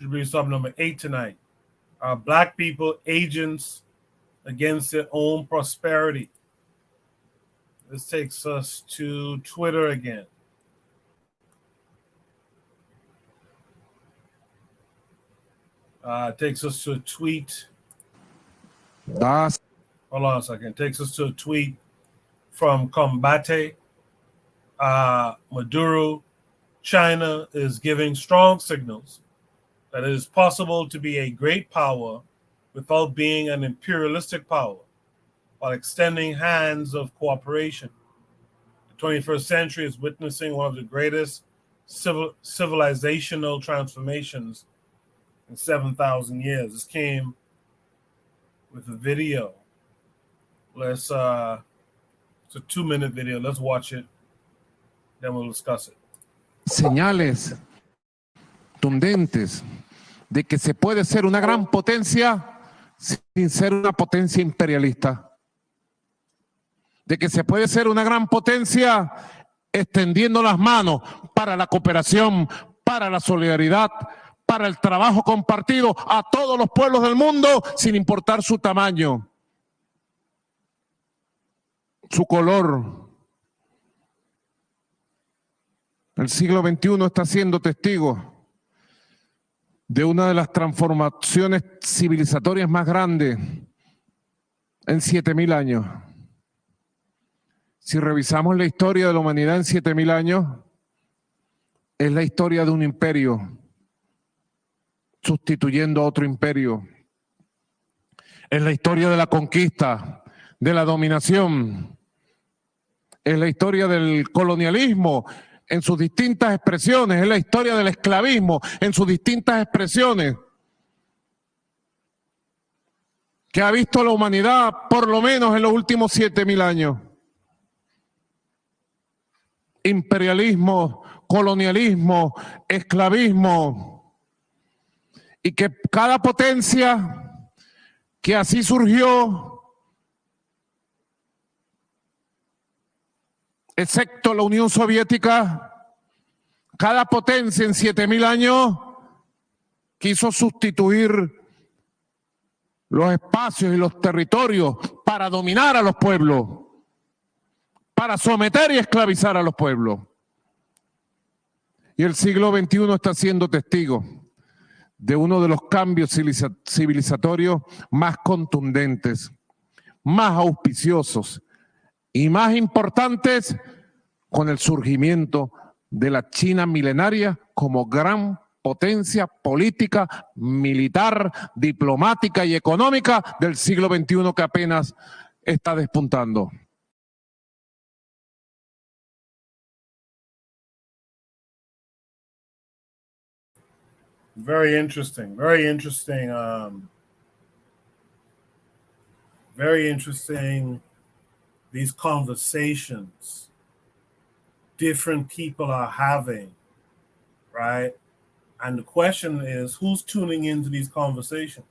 Should be sub number 8 tonight. Black people agents against their own prosperity. This takes us to Twitter again. Takes us to a tweet. Hold on a second. Takes us to a tweet from Combate. Maduro, China is giving strong signals that it is possible to be a great power without being an imperialistic power, while extending hands of cooperation. The 21st century is witnessing one of the greatest civilizational transformations in 7,000 years. This came with a video. It's a 2-minute video. Let's watch it. Then we'll discuss it. Señales contundentes de que se puede ser una gran potencia sin ser una potencia imperialista. De que se puede ser una gran potencia extendiendo las manos para la cooperación, para la solidaridad, para el trabajo compartido a todos los pueblos del mundo sin importar su tamaño, su color. El siglo XXI está siendo testigo de una de las transformaciones civilizatorias más grandes en 7.000 años. Si revisamos la historia de la humanidad en 7.000 años, es la historia de un imperio sustituyendo a otro imperio. Es la historia de la conquista, de la dominación. Es la historia del colonialismo en sus distintas expresiones. Es la historia del esclavismo en sus distintas expresiones, que ha visto la humanidad por lo menos en los últimos 7.000 años. Imperialismo, colonialismo, esclavismo, y que cada potencia que así surgió, excepto la Unión Soviética, cada potencia en 7.000 años quiso sustituir los espacios y los territorios para dominar a los pueblos, para someter y esclavizar a los pueblos. Y el siglo XXI está siendo testigo de uno de los cambios civilizatorios más contundentes, más auspiciosos y más importantes, con el surgimiento de la China milenaria como gran potencia política, militar, diplomática y económica del siglo XXI que apenas está despuntando. Very interesting. Very interesting. Very interesting. These conversations different people are having, right? And the question is, who's tuning into these conversations?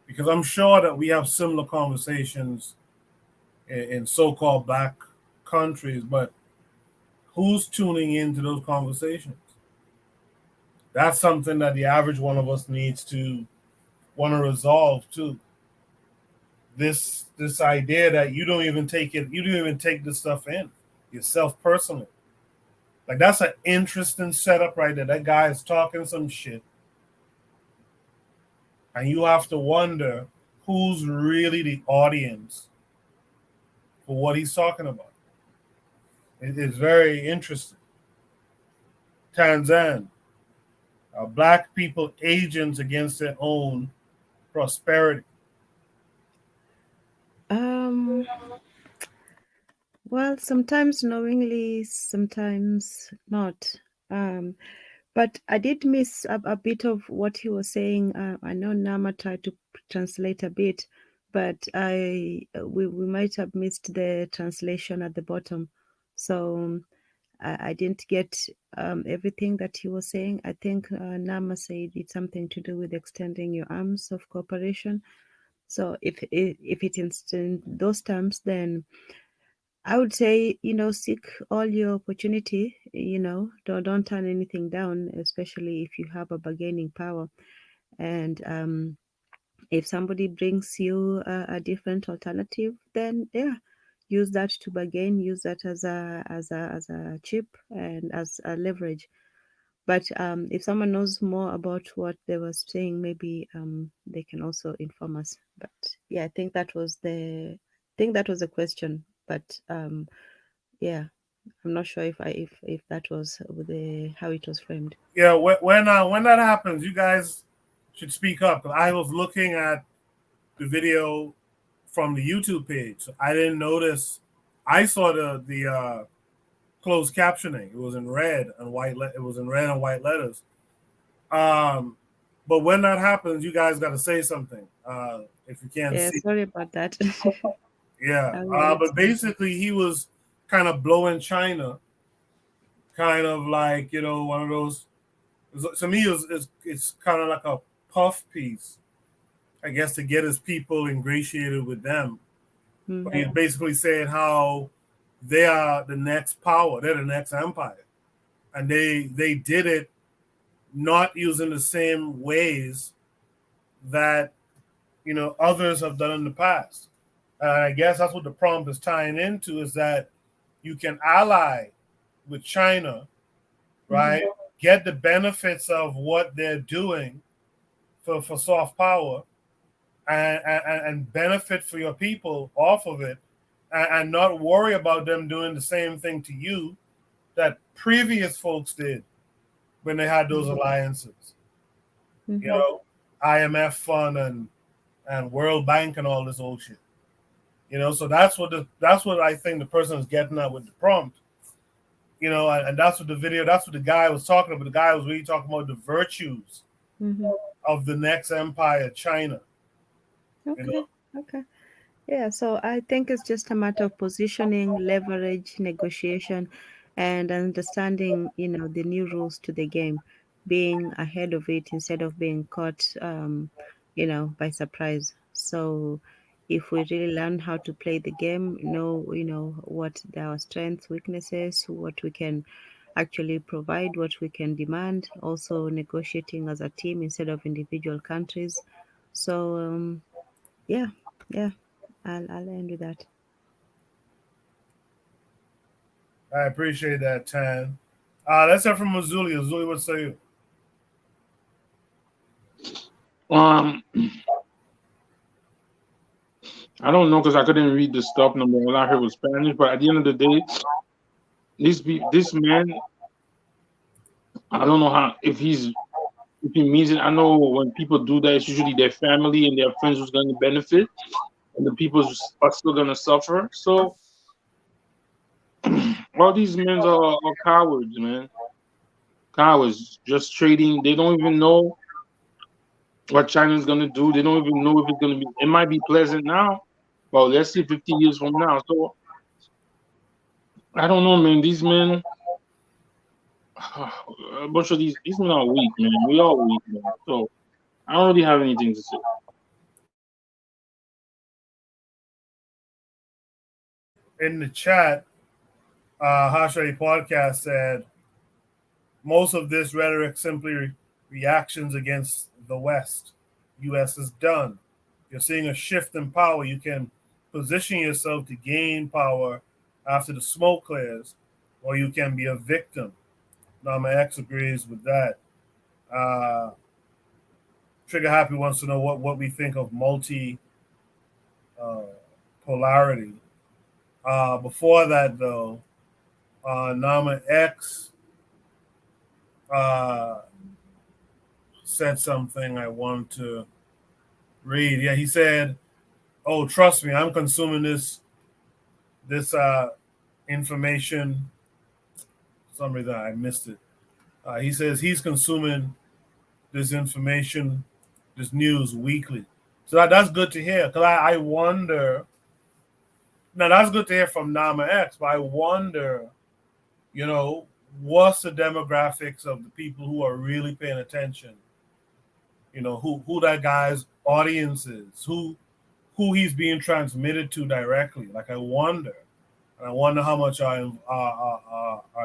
Because I'm sure that we have similar conversations in so-called black countries, but who's tuning into those conversations? That's something that the average one of us needs to want to resolve too. This idea that you don't even take this stuff in yourself personally. Like, that's an interesting setup right there. That guy is talking some shit. And you have to wonder who's really the audience for what he's talking about. It is very interesting. Tanzan, black people agents against their own prosperity. Well, sometimes knowingly, sometimes not. But I did miss a bit of what he was saying. I know Nama tried to translate a bit, but we might have missed the translation at the bottom. So I didn't get everything that he was saying. I think Nama said it's something to do with extending your arms of cooperation. So if it is in those terms, then I would say, seek all your opportunity, don't turn anything down, especially if you have a bargaining power. And if somebody brings you a different alternative, then yeah, use that to bargain, use that as a chip and as a leverage. But if someone knows more about what they were saying, maybe they can also inform us. But yeah, I think that was the question. But yeah, I'm not sure if that was how it was framed. Yeah, when that happens, you guys should speak up. I was looking at the video from the YouTube page. I didn't notice. I saw the closed captioning. It was in red and white. It was in red and white letters. But when that happens, you guys got to say something. If you can't Yeah, see, sorry about that. yeah. I will But basically, he was kind of blowing China, kind of like one of those. To me, it's kind of like a puff piece, I guess, to get his people ingratiated with them. But he's basically saying how they are the next power, they're the next empire, and they did it not using the same ways that others have done in the past. And I guess that's what the prompt is tying into, is that you can ally with China, right? Get the benefits of what they're doing for soft power, and benefit for your people off of it, and not worry about them doing the same thing to you that previous folks did when they had those alliances. IMF fund and World Bank and all this old shit. So that's what I think the person is getting at with the prompt. And that's what the guy was talking about. The guy was really talking about the virtues of the next empire, China. Okay. Yeah, so I think it's just a matter of positioning, leverage, negotiation, and understanding, the new rules to the game, being ahead of it instead of being caught, by surprise. So if we really learn how to play the game, know what our strengths, weaknesses, what we can actually provide, what we can demand, also negotiating as a team instead of individual countries. So yeah, yeah. I'll end with that. I appreciate that, Tan. Let's hear from Mazuli. Mazuli, what say you? I don't know because I couldn't read the stuff number. All I heard was Spanish. But at the end of the day, this man, I don't know how if he means it. I know when people do that, it's usually their family and their friends who's going to benefit, and the people are still going to suffer. So all these men are cowards, man. Cowards, just trading. They don't even know what China's going to do. They don't even know if it's going to be. It might be pleasant now, but let's see 50 years from now. So I don't know, man. These men, a bunch of these men are weak, man. We are weak, man. So I don't really have anything to say. In the chat, Hashtag Podcast said most of this rhetoric simply reactions against the West. U.S. is done. You're seeing a shift in power. You can position yourself to gain power after the smoke clears, or you can be a victim. Now, my ex agrees with that. Trigger Happy wants to know what we think of multi polarity. Before that, though, Nama X said something I want to read. Yeah, he said, "Oh, trust me, I'm consuming this information." For some reason I missed it. He says he's consuming this information, this news weekly. So that's good to hear, because I wonder. Now that's good to hear from Nama X, but I wonder, what's the demographics of the people who are really paying attention? Who that guy's audience is, who he's being transmitted to directly. Like I wonder And I wonder how much are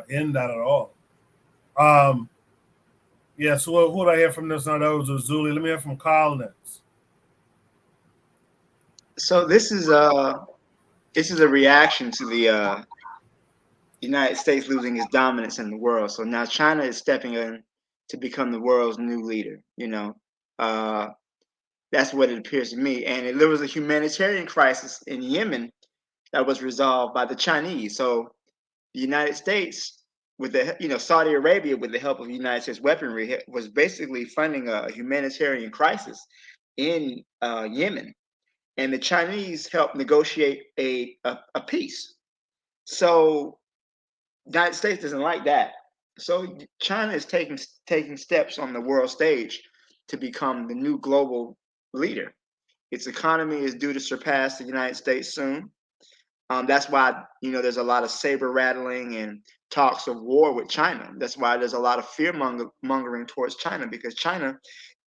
in that at all. Yeah, so who did I hear from this? Now that was Azuli. Let me hear from Kyle next. So this is a reaction to the United States losing its dominance in the world. So now China is stepping in to become the world's new leader. That's what it appears to me. And there was a humanitarian crisis in Yemen that was resolved by the Chinese. So the United States, with the Saudi Arabia, with the help of United States weaponry, was basically funding a humanitarian crisis in Yemen, and the Chinese helped negotiate a peace. So the United States doesn't like that. So China is taking steps on the world stage to become the new global leader. Its economy is due to surpass the United States soon. That's why there's a lot of saber rattling and talks of war with China. That's why there's a lot of fear mongering towards China, because China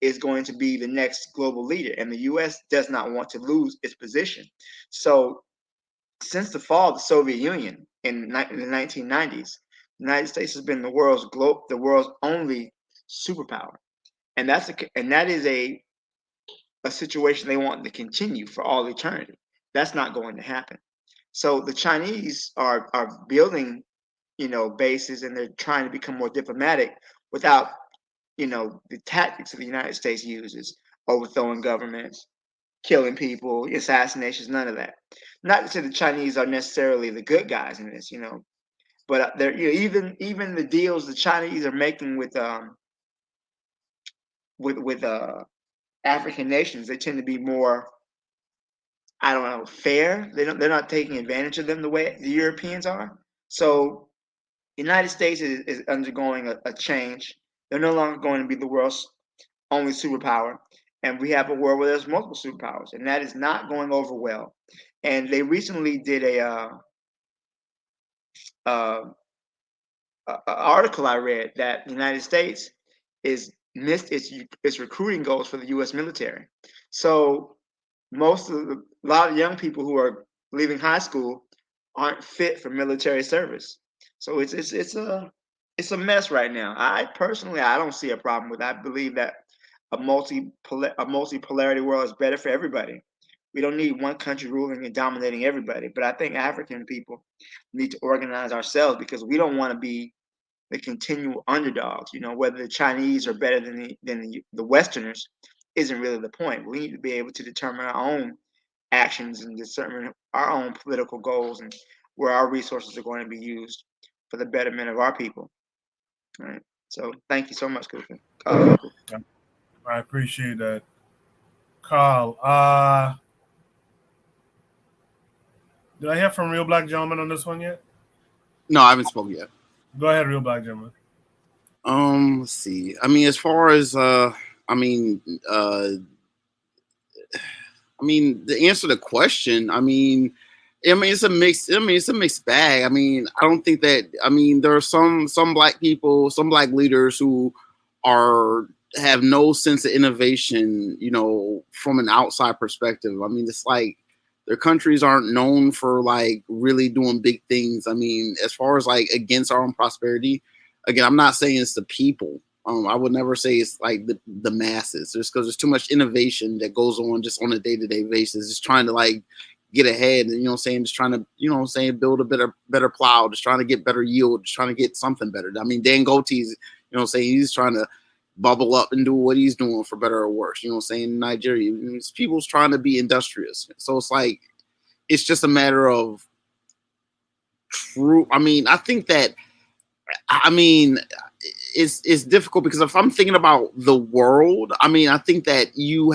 is going to be the next global leader, and the U.S. does not want to lose its position. So, since the fall of the Soviet Union in the 1990s, the United States has been the world's only superpower, and that is a situation they want to continue for all eternity. That's not going to happen. So the Chinese are building, bases, and they're trying to become more diplomatic without, the tactics that the United States uses: overthrowing governments, killing people, assassinations, none of that. Not to say the Chinese are necessarily the good guys in this, but they're even the deals the Chinese are making with African nations, they tend to be more, I don't know, fair. They're not taking advantage of them the way the Europeans are. So the United States is undergoing a change. They're no longer going to be the world's only superpower, and we have a world where there's multiple superpowers, and that is not going over well. And they recently did a article I read that the United States is missed its recruiting goals for the U.S. military. So a lot of young people who are leaving high school aren't fit for military service. So it's a mess right now. I personally, I don't see a problem with that. I believe that a multipolarity world is better for everybody. We don't need one country ruling and dominating everybody. But I think African people need to organize ourselves, because we don't want to be the continual underdogs. Whether the Chinese are better than the Westerners isn't really the point. We need to be able to determine our own actions and determine our own political goals and where our resources are going to be used for the betterment of our people. All right. So thank you so much, Kuka. I appreciate that, Carl. Did I hear from Real Black Gentleman on this one yet? No, I haven't spoken yet. Go ahead, Real Black Gentleman. Let's see. I mean, as far as the answer to the question, it's a mixed bag. I don't think that, there are some black people, some black leaders who have no sense of innovation, from an outside perspective. It's like their countries aren't known for like really doing big things. As far as like against our own prosperity, again, I'm not saying it's the people. I would never say it's like the masses, just because there's too much innovation that goes on just on a day-to-day basis, just trying to like get ahead, and just trying to, build a better plow, just trying to get better yield, just trying to get something better. Dan Goatee's, he's trying to bubble up and do what he's doing for better or worse. In Nigeria, people's trying to be industrious. So it's like, it's just a matter of true. I think that, it's difficult, because if I'm thinking about the world, I think that you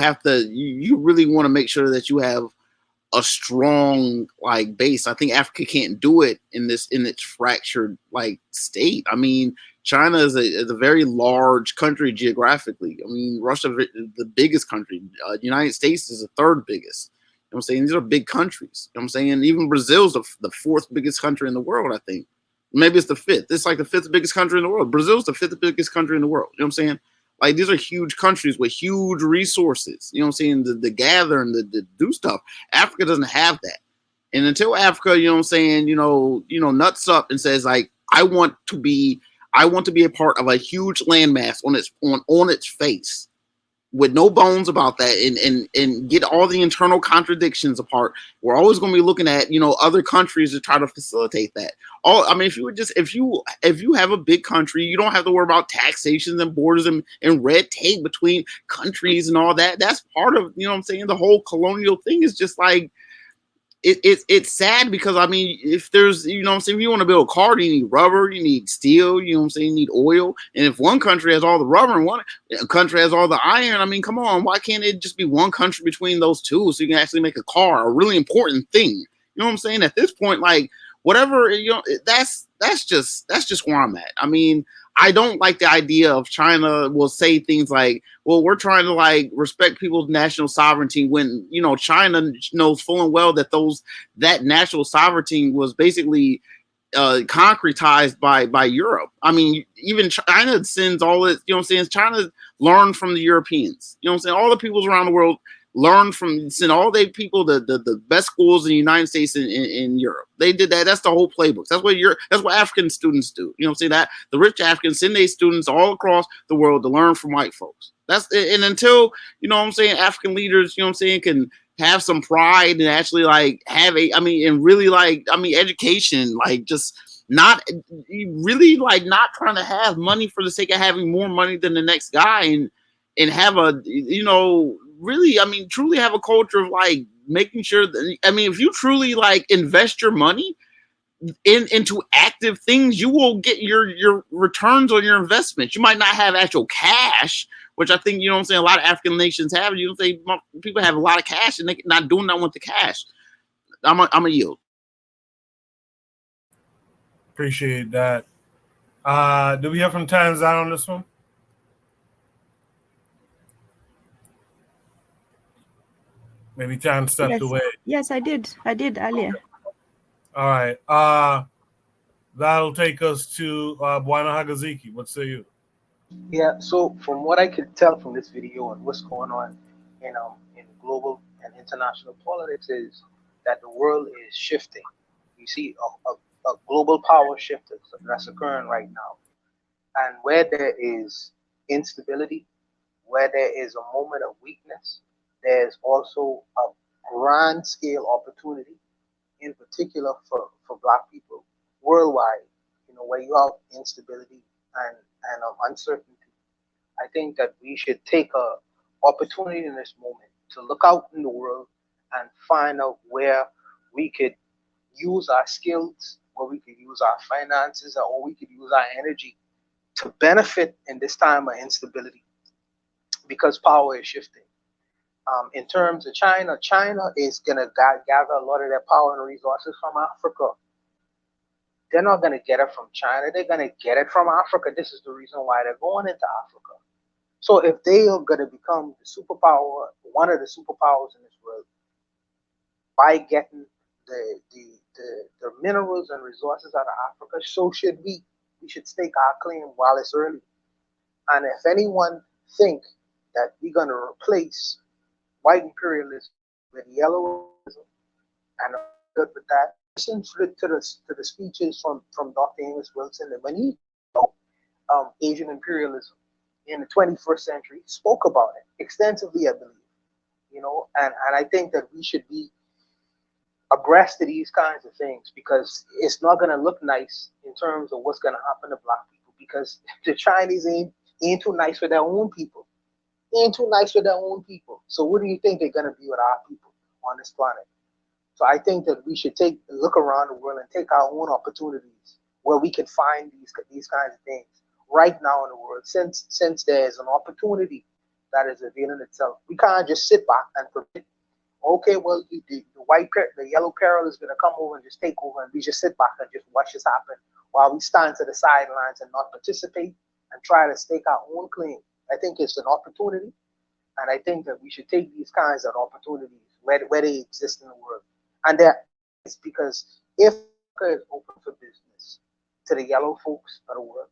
really want to make sure that you have a strong like base. I think Africa can't do it in its fractured like state. China is a very large country geographically. Russia, the biggest country. The United States is the third biggest. These are big countries. Even Brazil's the fourth biggest country in the world, I think. Maybe it's the fifth. It's like the fifth biggest country in the world. Brazil's the fifth biggest country in the world. Like, these are huge countries with huge resources, to gather and to do stuff. Africa doesn't have that. And until Africa, you know what I'm saying, nuts up and says like, I want to be a part of a huge landmass on its face, with no bones about that, and get all the internal contradictions apart. We're always going to be looking at other countries to try to facilitate that. If you have a big country, you don't have to worry about taxations and borders and red tape between countries and all that. That's part of what I'm saying. The whole colonial thing is just like, it's sad, because I mean, if there's, what I'm saying, if you want to build a car, you need rubber, you need steel, what I'm saying, you need oil. And if one country has all the rubber and one country has all the iron, I mean, come on, why can't it just be one country between those two so you can actually make a car, a really important thing? You know what I'm saying? At this point, like, whatever, that's just where I'm at. I mean, I don't like the idea of China will say things like, well, we're trying to like respect people's national sovereignty, when, China knows full and well that that national sovereignty was basically concretized by Europe. I mean, even China sends all it, China learned from the Europeans. All the peoples around the world send all the people the best schools in the United States and in Europe. They did that. That's the whole playbook. That's what African students do. That the rich Africans send their students all across the world to learn from white folks. And until African leaders, can have some pride and actually like have education, like just not really like not trying to have money for the sake of having more money than the next guy, and have a really, truly have a culture of like making sure that, if you truly like invest your money into active things, you will get your returns on your investment. You might not have actual cash, which I think, a lot of African nations have. People have a lot of cash and they're not doing that with the cash. I'm a yield. Appreciate that. Do we hear from Tanzania on this one? Maybe Tan stepped away. Yes, I did earlier. All right. That'll take us to Bwana Hagaziki. What say you? Yeah, so from what I could tell from this video and what's going on in global and international politics is that the world is shifting. You see a global power shift that's occurring right now. And where there is instability, where there is a moment of weakness, there's also a grand scale opportunity, in particular for Black people worldwide, where you have instability and uncertainty. I think that we should take a opportunity in this moment to look out in the world and find out where we could use our skills, where we could use our finances, or we could use our energy to benefit in this time of instability, because power is shifting. In terms of China is going to gather a lot of their power and resources from Africa. They're not going to get it from China. They're going to get it from Africa. This is the reason why they're going into Africa. So if they are going to become the superpower, one of the superpowers in this world, by getting the minerals and resources out of Africa, so should we. We should stake our claim while it's early. And if anyone think that we're going to replace white imperialism with yellowism, and I'm good with that, listen to the speeches from Dr. Amos Wilson, and when he Asian imperialism in the 21st century, spoke about it extensively, I believe. And I think that we should be abreast of these kinds of things, because it's not going to look nice in terms of what's going to happen to Black people, because the Chinese ain't too nice with their own people. So what do you think they're going to be with our people on this planet? So I think that we should look around the world and take our own opportunities where we can find these kinds of things right now in the world. Since there's an opportunity that is availing itself, we can't just sit back and predict, okay, well, the yellow peril is going to come over and just take over, and we just sit back and just watch this happen while we stand to the sidelines and not participate and try to stake our own claim. I think it's an opportunity, and I think that we should take these kinds of opportunities where they exist in the world. And it's because if America is open for business to the yellow folks of the world,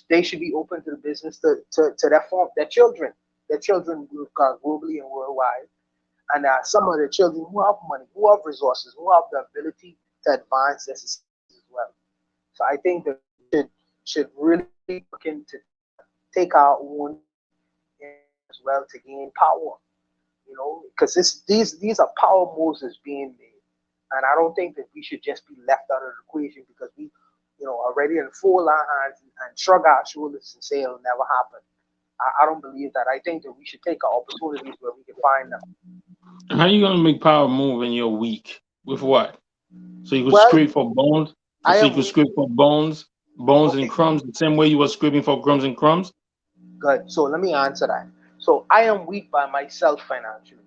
they should be open to the business to their children globally and worldwide. And some of the children who have money, who have resources, who have the ability to advance their society as well. So I think that we should really look into take our own as well to gain power. You know, because these are power moves that's being made, and I don't think that we should just be left out of the equation because we, you know, are ready to fold our hands and shrug our shoulders and say it'll never happen. I don't believe that. I think that we should take our opportunities where we can find them. How are you gonna make power move and you're weak? With what? So you could Well, scrape for bones. I So you am could weak. scrape for bones and Okay, crumbs the same way you were scraping for crumbs and crumbs. good. So let me answer that. So I am weak by myself financially,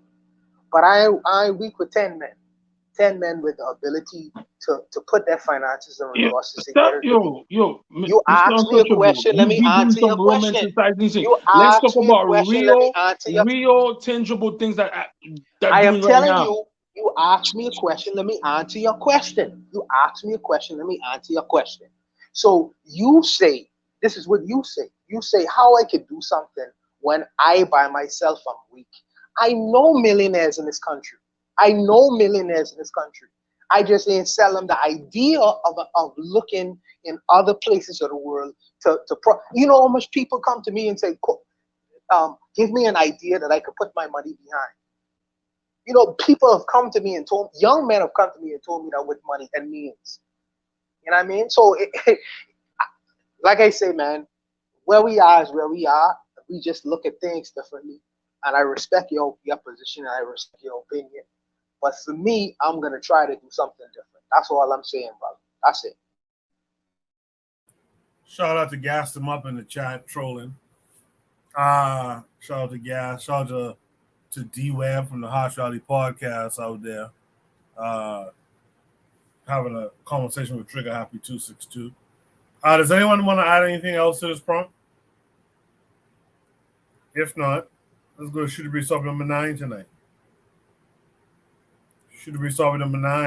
but I weak with 10 men with the ability to put their finances and Yo, resources stop, together. yo, You Mr. asked me a Untouchable. question. Let You me be doing answer some your question. romanticizing things. You Let's talk asked me a about question. Let me real, answer your. tangible things that I am doing right telling now. you. You asked me a question. Let me answer your question. You asked me a question. Let me answer your question. So you say this is what you say. You say how I could do something when I by myself am weak. I know millionaires in this country. I know millionaires in this country. I just ain't sell them the idea of looking in other places of the world you know how much people come to me and say, give me an idea that I could put my money behind. You know, people have come to me and young men have come to me and told me that with money and means. You know what I mean? So, like I say, man, where we are is where we are. We just look at things differently. And I respect your position and I respect your opinion. But for me, I'm going to try to do something different. That's all I'm saying, brother. That's it. Shout out to Gas them up in the chat trolling. Shout out to Gas. Shout out to D Web from the Hot Shotty podcast out there. Having a conversation with Trigger Happy 262. Does anyone want to add anything else to this prompt? If not, let's go to Should It Be Solved number 9 tonight. Should It Be Solved number 9.